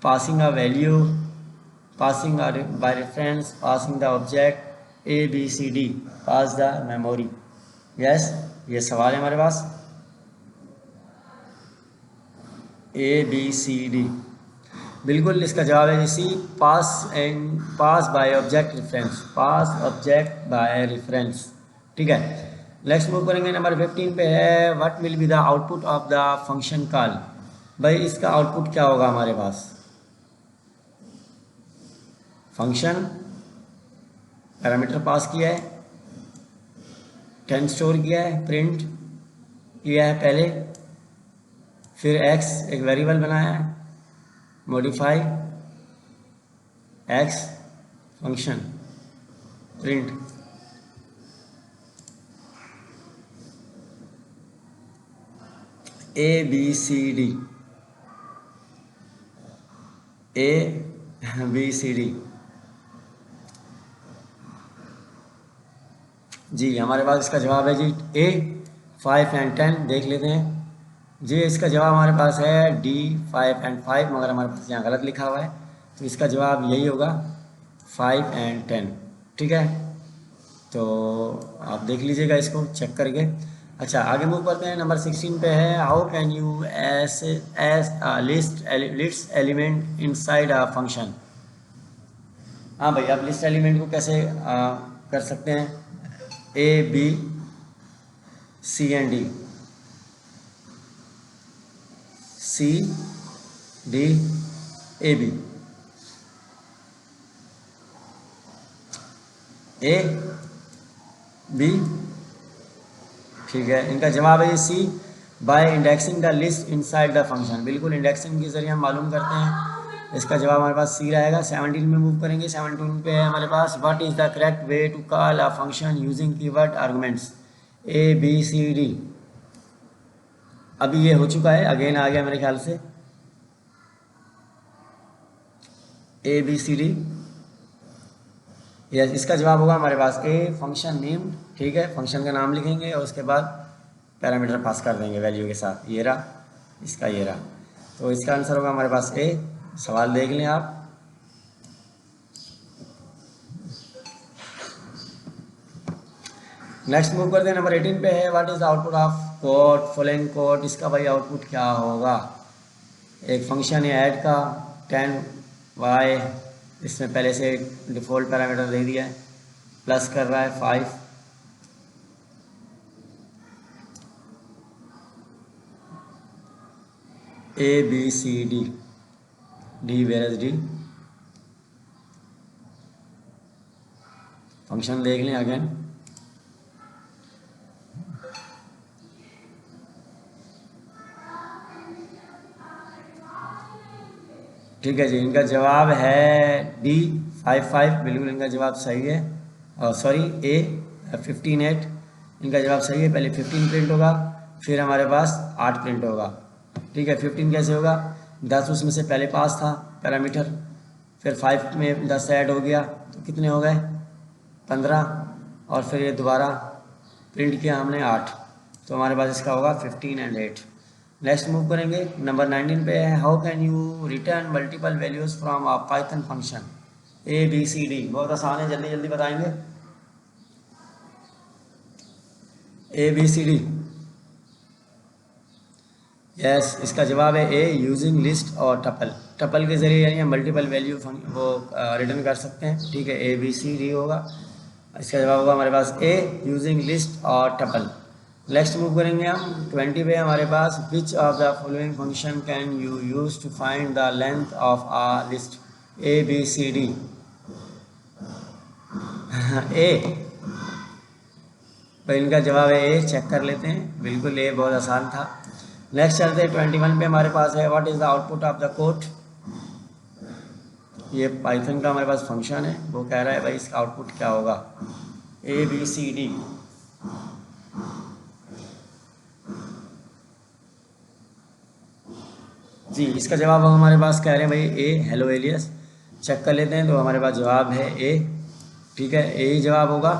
passing a value, passing by reference, passing the object, A B C D, pass the memory. Yes, ये सवाल है हमारे पास, ए बी सी डी, बिल्कुल इसका जवाब है C, pass and pass by object reference, pass object by reference, ठीक है। नेक्स्ट मूव करेंगे, नंबर 15 पे है, what will be the output of the function call. भाई इसका आउटपुट क्या होगा हमारे पास, फंक्शन पैरामीटर पास किया है, 10 स्टोर किया है, प्रिंट किया है पहले, फिर x एक वेरिएबल बनाया है, modify x function print. A B C D, A B C D, जी हमारे पास इसका जवाब है जी ए, 5 एंड 10। देख लेते हैं जी, इसका जवाब हमारे पास है डी, 5 एंड 5, मगर हमारे पास यहाँ गलत लिखा हुआ है, तो इसका जवाब यही होगा 5 एंड 10, ठीक है। तो आप देख लीजिएगा इसको चेक करके। अच्छा आगे मूव करते हैं, नंबर 16 पे है, how can U S list element inside a function. हाँ भाई, आप लिस्ट एलिमेंट को कैसे कर सकते हैं, A B C and D, C D A B, A B, ठीक है। इनका जवाब है C, by indexing the list inside the function. बिल्कुल इंडेक्सिंग के जरिए हम मालूम करते हैं, इसका जवाब हमारे पास सी रहेगा। 17 में मूव करेंगे, 17 पे है हमारे पास, what is the correct way to call a function using keyword arguments, A B C D. अभी ये हो चुका है, अगेन आ गया मेरे ख्याल से, A B C D, yes. इसका जवाब होगा हमारे पास ए, फंक्शन नेम, ठीक है, फंक्शन का नाम लिखेंगे और उसके बाद पैरामीटर पास कर देंगे वैल्यू के साथ, ये रहा, इसका ये रहा, तो इसका आंसर होगा हमारे पास ए। सवाल देख लें आप, नेक्स्ट मूव करते हैं, नंबर 18 पे है, what is the output of code following code. इसका भाई आउटपुट क्या होगा, एक फंक्शन है ऐड का 10y, इसमें पहले से डिफ़ॉल्ट पैरामीटर दे दिया है, प्लस कर रहा है 5, A B C D, D where is D, function देख लें अगेन। ठीक है जी, इनका जवाब है डी 55, बिल्कुल इनका जवाब सही है। और सॉरी ए 15 8, इनका जवाब सही है। पहले 15 प्रिंट होगा, फिर हमारे पास 8 प्रिंट होगा। ठीक है, 15 कैसे होगा, 10 उसमें से पहले पास था पैरामीटर, फिर 5 में 10 ऐड हो गया तो कितने हो गए 15, और फिर ये दोबारा प्रिंट किया हमने 8, तो हमारे पास इसका होगा 15 और 8। नेक्स्ट मूव करेंगे, नंबर 19 पे है, how can you return multiple values from a Python function A B C D. बहुत आसान है, जल्दी जल्दी बताएंगे। A B C D, yes, इसका जवाब है ए, यूजिंग लिस्ट और टपल। टपल के जरिए यानी हम मल्टीपल वैल्यू वो रिटर्न कर सकते हैं। ठीक है, ए बी सी डी होगा, इसका जवाब होगा हमारे पास ए, यूजिंग लिस्ट और टपल। नेक्स्ट मूव करेंगे हम 20 पे, हमारे पास which of the following function can you use to find the length of a list, A B C D. A, तो इनका जवाब है ए, चेक कर लेते हैं, बिल्कुल ए, बहुत आसान था। नेक्स्ट चलते हैं 21 पे, हमारे पास है what is the output of the code. ये पाइथन का हमारे पास फंक्शन है, वो कह रहा है भाई इसका आउटपुट क्या होगा, ए बी सी डी। जी, इसका जवाब हम हमारे पास कह रहे हैं भाई ए, हेलो एलियस। चेक कर लेते हैं, तो हमारे पास जवाब है ए। ठीक है, ए ही जवाब होगा।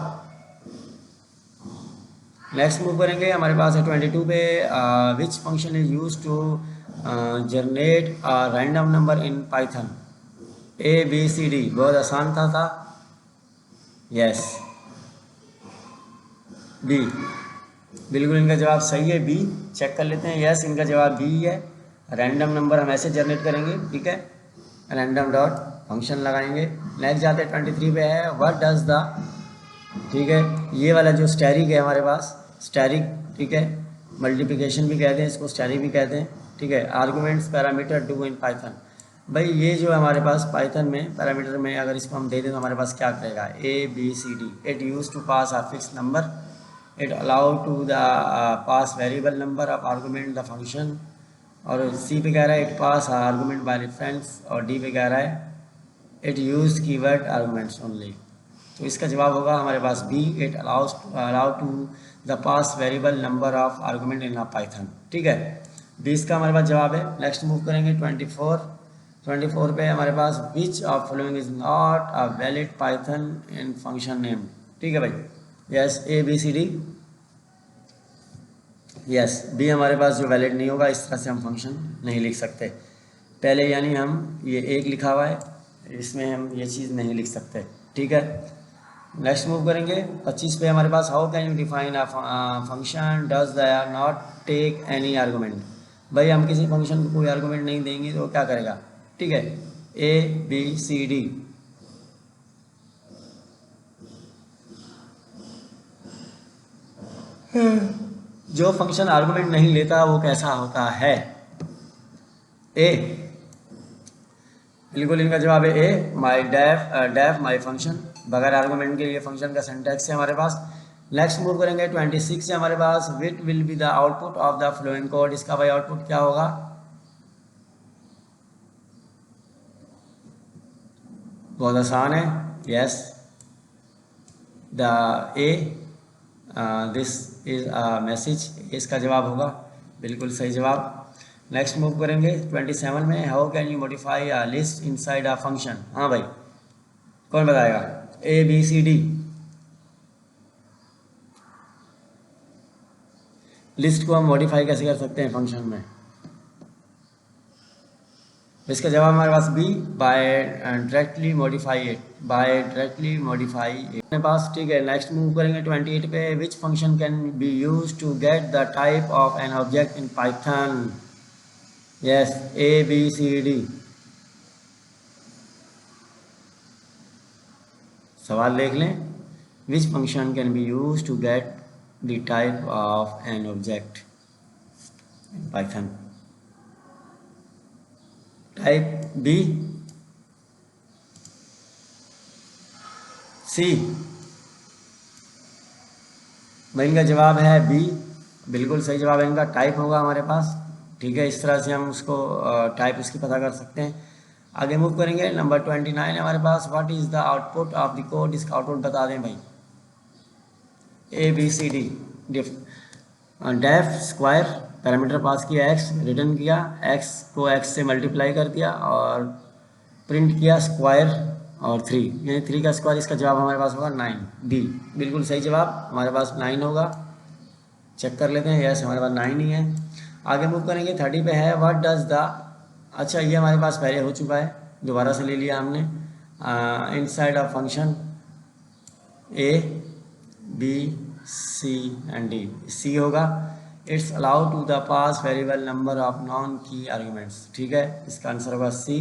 नेक्स्ट मूव करेंगे, हमारे पास है 22 पे, which function is use to generate a random number in Python, A B C D. बहुत आसान था। यस, बी, बिल्कुल इनका जवाब सही है, बी। चेक कर लेते हैं, यस, इनका जवाब बी है। रैंडम नंबर हम ऐसे जनरेट करेंगे। ठीक है, रैंडम डॉट फंक्शन लगाएंगे। नेक्स्ट जाते हैं 23 पे है, व्हाट डज द, ठीक है, ये वाला जो स्टैरिक है हमारे पास, स्टैरिक, ठीक है, मल्टीप्लिकेशन भी कहते हैं इसको, स्टैरिक भी कहते हैं। ठीक है, arguments parameter do in Python. भाई ये जो हमारे पास पाइथन में पैरामीटर में अगर इसको हम दे दें तो हमारे पास क्या करेगा, A B C D. It use to pass a fix number, it allow to the pass variable number of argument the function. और सी पे कह रहा है it pass argument by reference, और डी पे कह रहा है it use keyword arguments only. तो इसका जवाब होगा हमारे पास B, it allow to the pass variable number of argument in Python. ठीक है, 20 का हमारे पास जवाब है। नेक्स्ट मूव करेंगे 24 पे, हमारे पास which of following is not a valid Python in function name. ठीक है भाई, yes, A B C D, yes, B हमारे पास जो वैलिड नहीं होगा, इस तरह से हम फंक्शन नहीं लिख सकते। पहले यानी हम ये एक लिखा हुआ है, इसमें हम ये चीज़ नहीं लिख सकते। ठीक है, नेक्स्ट मूव करेंगे 25 पे, हमारे पास how can you define a function does the not take any argument. भाई हम किसी फंक्शन को कोई आर्गूमेंट नहीं देंगे तो क्या करेगा। ठीक है, ए बी सी डी, जो फंक्शन आर्गूमेंट नहीं लेता वो कैसा होता है, ए, बिल्कुल इनका जवाब है ए, माई डेफ माई फंक्शन, बगैर आर्गूमेंट के ये फंक्शन का सिंटैक्स है हमारे पास। नेक्स्ट मूव करेंगे 26 से, हमारे पास what will be the output of the following code. इसका भाई आउटपुट क्या होगा, बहुत आसान है, yes, the A, this is a message, इसका जवाब होगा, बिल्कुल सही जवाब। नेक्स्ट मूव करेंगे 27 में, how can you modify a list inside a function. हाँ भाई, कौन बताएगा, A B C D. List को हम मॉडिफाई कैसे कर सकते हैं फंक्शन में, इसका जवाब हमारे पास B, by directly modify it, by directly modify it अपने पास। ठीक है, नेक्स्ट मूव करेंगे 28 पे, which function can be use to get the type of an object in Python. Yes, A B C D. सवाल देख लें, which function can be use to get the type of an object in Python. Type B, C. भाई इनका जवाब है B, बिल्कुल सही जवाब है इनका। टाइप होगा हमारे पास, ठीक है। इस तरह से हम उसको टाइप उसकी पता कर सकते हैं। आगे मूव करेंगे, नंबर 29 है हमारे पास। What is the output of the code, इसका आउटपुट बता दें भाई। A B C D. Def square parameter pass किया, एक्स रिटर्न किया, एक्स को एक्स से मल्टीप्लाई कर दिया और प्रिंट किया स्क्वायर और 3, यानी 3 का स्क्वायर। इसका जवाब हमारे पास होगा 9, डी। बिल्कुल सही जवाब हमारे पास 9 होगा। चेक कर लेते हैं, यस हमारे पास 9 ही है। आगे मूव करेंगे, 30 पे है। व्हाट डज द, अच्छा ये हमारे पास पहले हो चुका है, दोबारा से ले लिया हमने। Inside of function A B C and D, C होगा। It's allowed to the pass variable number of non key arguments, ठीक है। इसका आंसर होगा C.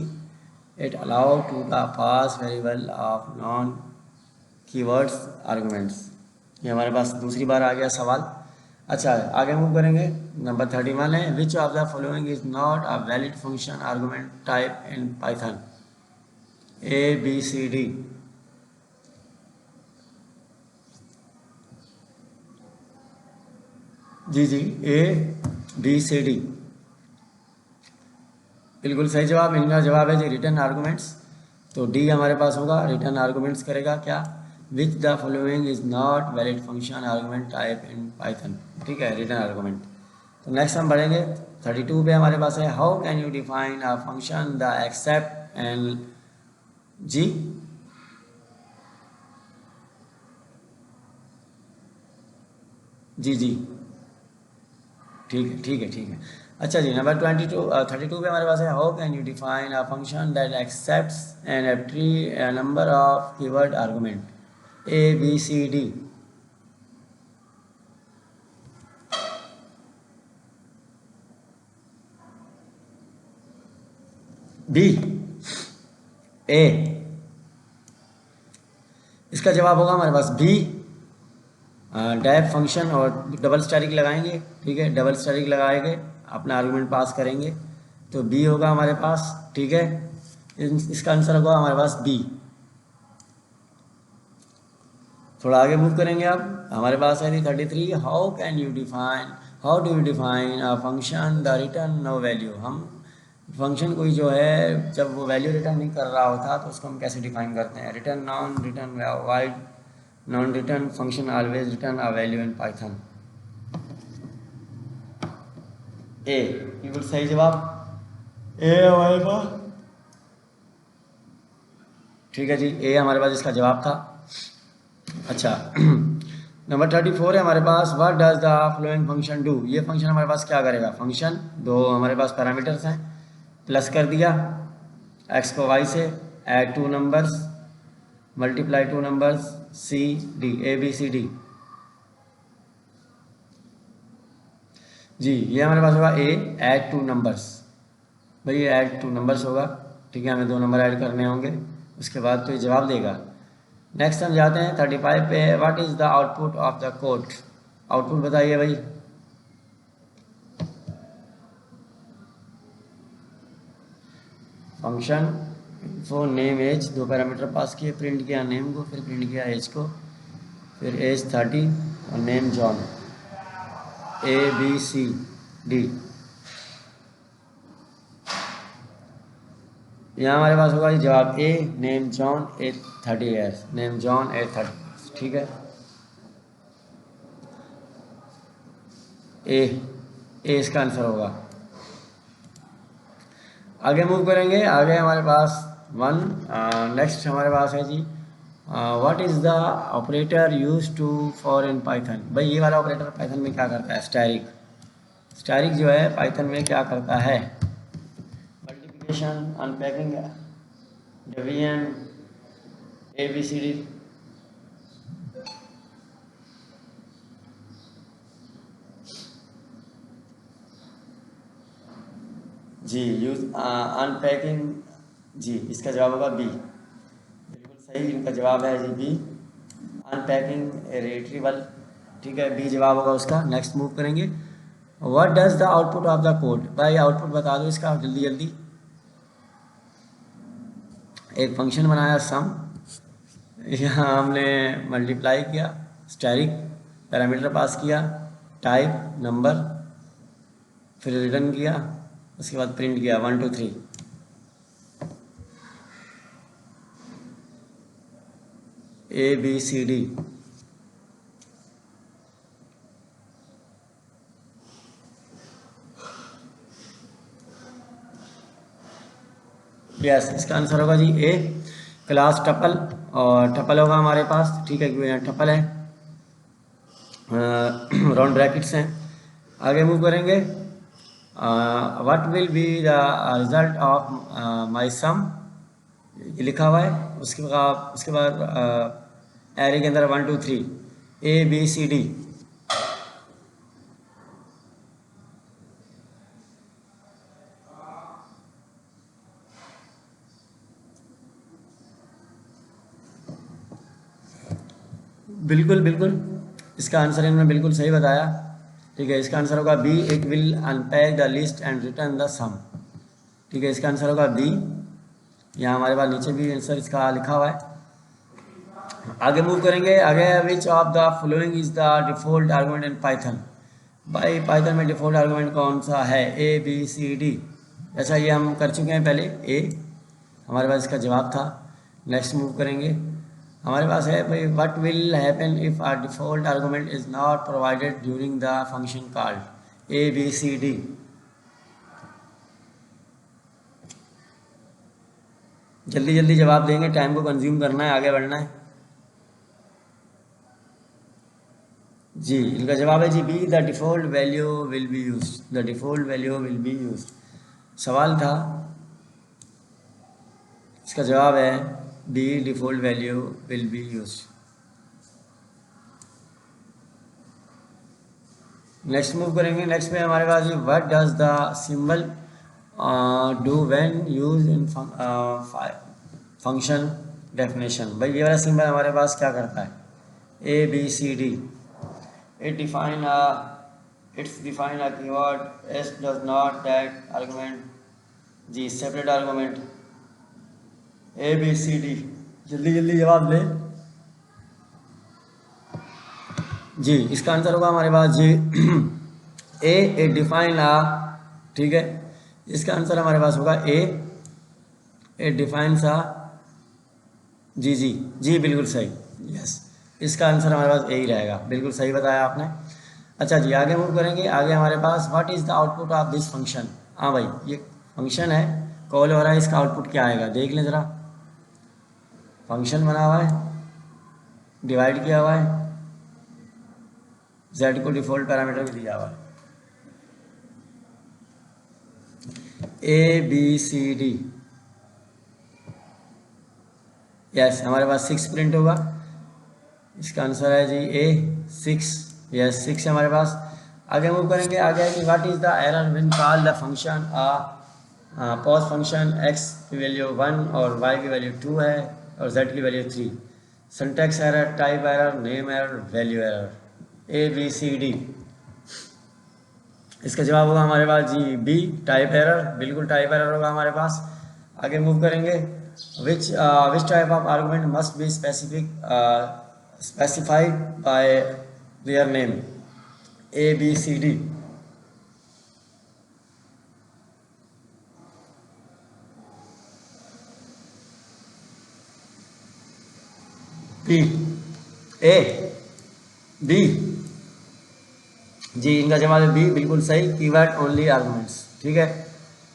It allow to the pass variable of non keywords arguments. ये हमारे पास दूसरी बार आ गया सवाल। अच्छा आगे मूव करेंगे, नंबर 31 है। Which of the following is not a valid function argument type in Python, A B C D. जी जी, ए बी सी डी, बिल्कुल सही जवाब। इनका जवाब है जी रिटर्न आर्गुमेंट्स, तो डी हमारे पास होगा, रिटर्न आर्गुमेंट्स करेगा क्या। Which the following is not valid function argument type in Python, ठीक है, रिटर्न आर्गुमेंट। तो नेक्स्ट हम बढ़ेंगे, 32 पे हमारे पास है। How can you define a function the except and जी। जी जी, ठीक है ठीक है ठीक है। अच्छा जी, नंबर 32 पे हमारे पास है। How can you define a function that accepts an every number of keyword argument, A B C D. B, A, इसका जवाब होगा हमारे पास बी। डैप फंक्शन और डबल स्टैटिक लगाएंगे, ठीक है, डबल स्टैटिक लगाएंगे, अपना आर्गुमेंट पास करेंगे, तो बी होगा हमारे पास, ठीक है। इसका आंसर होगा हमारे पास बी। थोड़ा आगे मूव करेंगे अब, हमारे पास है 33। How can you define, how do you define a function the return no value. हम फंक्शन कोई जो है जब वो वैल्यू रिटर्न नहीं कर रहा होता तो उसको हम कैसे डिफाइन करते हैं। Return non return void non return function always return a value in Python. A, बिल्कुल सही जवाब ए हमारे पास, ठीक है जी, ए हमारे पास इसका जवाब था। अच्छा नंबर 34 है हमारे पास। What does the following function do. ये फंक्शन हमारे पास क्या करेगा। फंक्शन दो हमारे पास पैरामीटर्स हैं, प्लस कर दिया एक्स को वाई से, add 2 numbers, multiply 2 numbers, C D, A B C D. जी ये हमारे पास होगा ए ऐड 2 नंबर्स। भाई ये ऐड 2 नंबर्स होगा, ठीक है, हमें 2 नंबर ऐड करने होंगे, उसके बाद तो ये जवाब देगा। नेक्स्ट हम जाते हैं 35 पे। What is the output of the code. Output बताइए भाई। Function for name age, 2 parameter pass किए, प्रिंट किया नेम को, फिर प्रिंट किया एज को, फिर एज 30 और name John, A B C D. यहाँ हमारे पास होगा जवाब A name John A 30 years, name John A 30, ठीक है। ए इसका आंसर होगा। आगे मूव करेंगे, आगे हमारे पास नेक्स्ट हमारे पास है जी what is the operator use to for in Python. भाई ये वाला ऑपरेटर पाइथन में क्या करता है। स्टैटिक, स्टैटिक जो है पाइथन में क्या करता है। Multiplication, unpacking, division, A B C D. जी यूज अनपैकिंग, जी इसका जवाब होगा बी, बिल्कुल सही इनका जवाब है जी बी, अनपैकिंग रिट्रीवल, ठीक है, बी जवाब होगा उसका। नेक्स्ट मूव करेंगे। What does the output of the code. भाई आउटपुट बता दो इसका जल्दी जल्दी। एक फंक्शन बनाया सम, यहाँ हमने मल्टीप्लाई किया, स्टैटिक पैरामीटर पास किया, टाइप नंबर, फिर रिटर्न किया, उसके बाद प्रिंट किया 1 2 3। ABCD। यस, इसका आंसर होगा जी ए। क्लास टपल, और टपल होगा हमारे पास, ठीक है, क्योंकि यहाँ टपल है, राउंड ब्रैकेट्स हैं। आगे मूव करेंगे। What will be the result of my sum, ये लिखा हुआ है। उसके बाद एरे के अंदर 1 2 3 ABCD। बिल्कुल बिल्कुल, इसका आंसर इन्होंने बिल्कुल सही बताया, ठीक है। इसका आंसर होगा B, it will unpack the list and return the sum, ठीक है। इसका आंसर होगा बी। यहाँ हमारे पास नीचे भी आंसर इसका लिखा हुआ है। आगे मूव करेंगे। आगे विच of the following is the default argument in Python, भाई पाइथन में डिफॉल्ट आर्गुमेंट कौन सा है? ABCD। ऐसा ये हम कर चुके हैं पहले, ए हमारे पास इसका जवाब था। नेक्स्ट मूव करेंगे। हमारे पास है भाई what will happen if are default argument is not provided during the function called ABCD। जल्दी जल्दी जवाब देंगे, टाइम को कंज्यूम करना है, आगे बढ़ना है जी। इनका जवाब है जी B, the default value will be use, the default value will be use. सवाल था, इसका जवाब है B, default value will be use. Next move करेंगे। नेक्स्ट में हमारे पास what does the symbol do when use in function definition, भाई ये वाला सिंबल हमारे पास क्या करता है? ABCD। It define a keyword, S does not that argument, जी सेपरेट आर्गुमेंट, ABCD। जल्दी जल्दी जवाब ले जी। इसका आंसर होगा हमारे पास जी ए डिफाइन आ, ठीक है। इसका आंसर हमारे पास होगा ए डिफाइंस आ, जी जी जी बिल्कुल सही, यस। इसका आंसर हमारे पास ए ही रहेगा, बिल्कुल सही बताया आपने। अच्छा जी, आगे मूव करेंगे। आगे हमारे पास what is the output of this function, हाँ भाई ये फंक्शन है, कॉल हो रहा है, इसका आउटपुट क्या आएगा देख लें ज़रा। फंक्शन बना हुआ है, डिवाइड किया हुआ है, z को डिफॉल्ट पैरामीटर भी दिया हुआ है, ABCD। यस, हमारे पास 6 प्रिंट होगा। इसका आंसर है जी A 6, यस 6 है हमारे पास। आगे मूव करेंगे। आगे है कि what is the error when call the function pause function x की वैल्यू 1 और y की वैल्यू 2 है और z की value 3। Syntax error, type error, name error, value error, ABCD। इसका जवाब होगा हमारे पास जी बी, टाइप एरर, बिल्कुल टाइप एरर होगा हमारे पास। आगे मूव करेंगे। Which type of argument must be specified by their name, ABCD। B, A, B, जी इनका जवाब है बी, बिल्कुल सही। कीवर्ड ओनली आर्गुमेंट्स, ठीक है,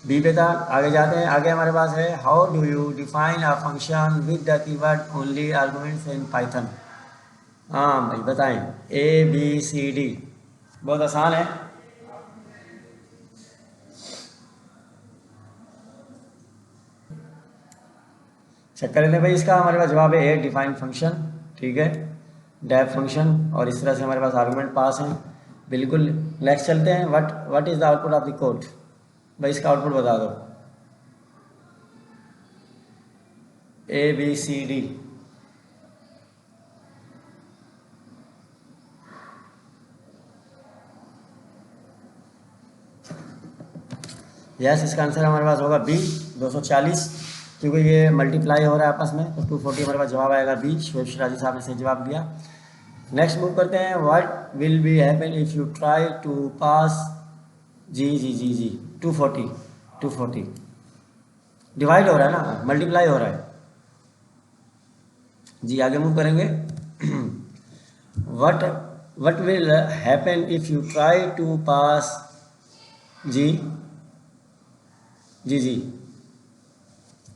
बी पे था। आगे जाते हैं। आगे हमारे पास है how do you define a function with the keyword only arguments in Python. हाँ भाई बताएं, ABCD, बहुत आसान है। चेक कर लेते हैं भाई। इसका हमारे पास जवाब है ए डिफाइन फंक्शन, ठीक है, डेफ फंक्शन, और इस तरह से हमारे पास आर्गुमेंट पास हैं, बिल्कुल। नेक्स्ट चलते हैं। What is the output of the code, भाई इसका आउटपुट बता दो, ABCD। यस, इसका आंसर हमारे पास होगा बी 240, क्योंकि ये मल्टीप्लाई हो रहा है आपस में, तो 240 हमारे पास जवाब आएगा बी। शुएब शिराजी साहब ने सही जवाब दिया। नेक्स्ट मूव करते हैं, what will be happen if you try to pass, जी जी जी जी 240 डिवाइड हो रहा है ना, मल्टीप्लाई हो रहा है जी। आगे मूव करेंगे, what what will happen if you try to pass, जी जी जी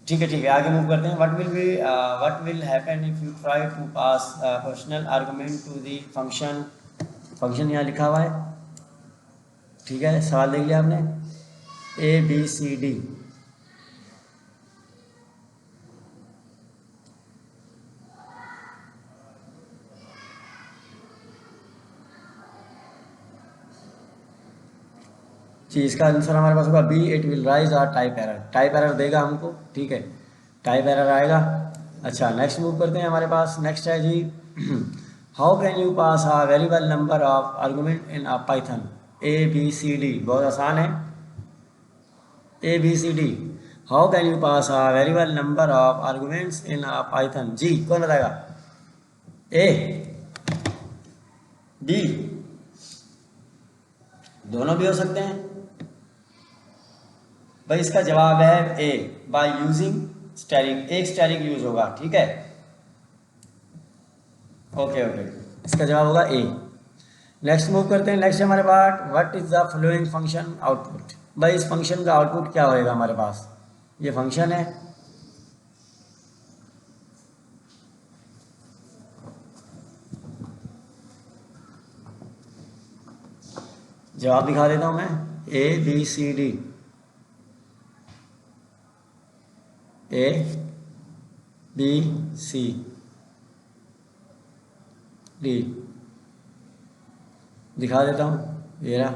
ठीक है आगे मूव करते हैं। What will happen if you try to pass personal argument to the function, function यहाँ लिखा हुआ है, ठीक है। सवाल देख लिया आपने, ए बी सी डी, जी इसका आंसर हमारे पास होगा B, it will raise are type error. Type error देगा हमको, ठीक है, टाइप एरर आएगा। अच्छा नेक्स्ट मूव करते हैं, हमारे पास नेक्स्ट है जी, how can you pass a variable number of argument in a Python, A B C D, बहुत आसान है, A B C D. How can you pass a variable number of arguments in a Python, जी कौन बताएगा, A B, दोनों भी हो सकते हैं भाई। इसका जवाब है ए, बाय यूजिंग स्टैटिक, एक स्टैटिक यूज होगा, ठीक है, ओके इसका जवाब होगा ए। नेक्स्ट मूव करते हैं, नेक्स्ट हमारे पास, what is the following function output, भाई इस फंक्शन का आउटपुट क्या होएगा हमारे पास, ये फंक्शन है, जवाब दिखा देता हूं मैं, A B C D, A B C D, दिखा देता हूँ, ये रहा,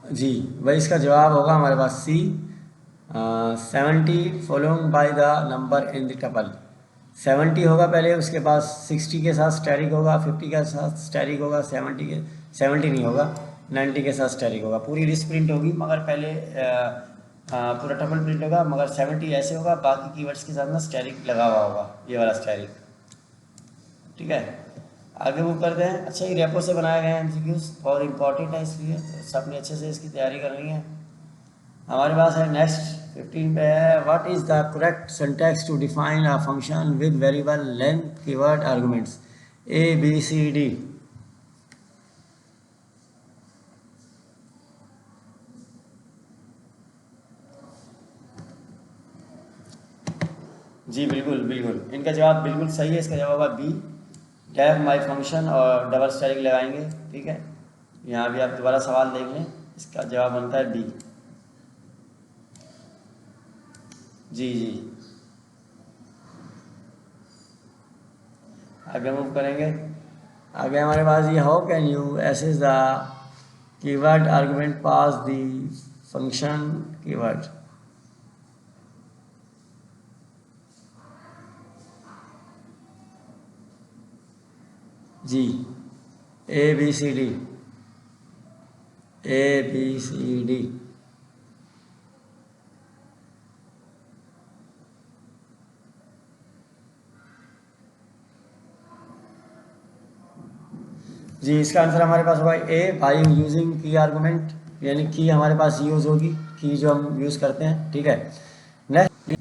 जी भाई इसका जवाब होगा हमारे पास सी, 70 following by the number in the tuple. 70 होगा पहले, उसके बाद 60 के साथ स्टैटिक होगा, 50 के साथ स्टैटिक होगा, 70 नहीं होगा, 90 के साथ स्टैटिक होगा। पूरी लिस्ट प्रिंट होगी मगर पहले पूरा टपल प्रिंट होगा, मगर 70 ऐसे होगा, बाकी कीवर्ड्स के साथ ना स्टैटिक लगा हुआ होगा, ये वाला स्टैटिक, ठीक है। आगे मूव करते हैं। अच्छा ये रेपो से बनाए गए हैं एमसीक्यूज, बहुत इंपॉर्टेंट है, इसलिए तो सबने अच्छे से इसकी तैयारी करनी है। हमारे पास है नेक्स्ट 15 पे है, what is the correct syntax to define a function with variable length keyword arguments, A B C D, जी बिल्कुल इनका जवाब बिल्कुल सही है, इसका जवाब होगा बी, डेफ माई फंक्शन और डबल स्टैटिक लगाएंगे, ठीक है। यहाँ भी आप दोबारा सवाल देख लें, इसका जवाब बनता है बी, जी आगे मूव करेंगे। आगे हमारे पास ये, how can you access the keyword argument pass the function keyword, जी A B C D, A B C D, जी इसका आंसर हमारे पास होगा A, by using key argument, यानी की हमारे पास यूज होगी, की जो हम यूज़ करते हैं, ठीक है। नेक्स्ट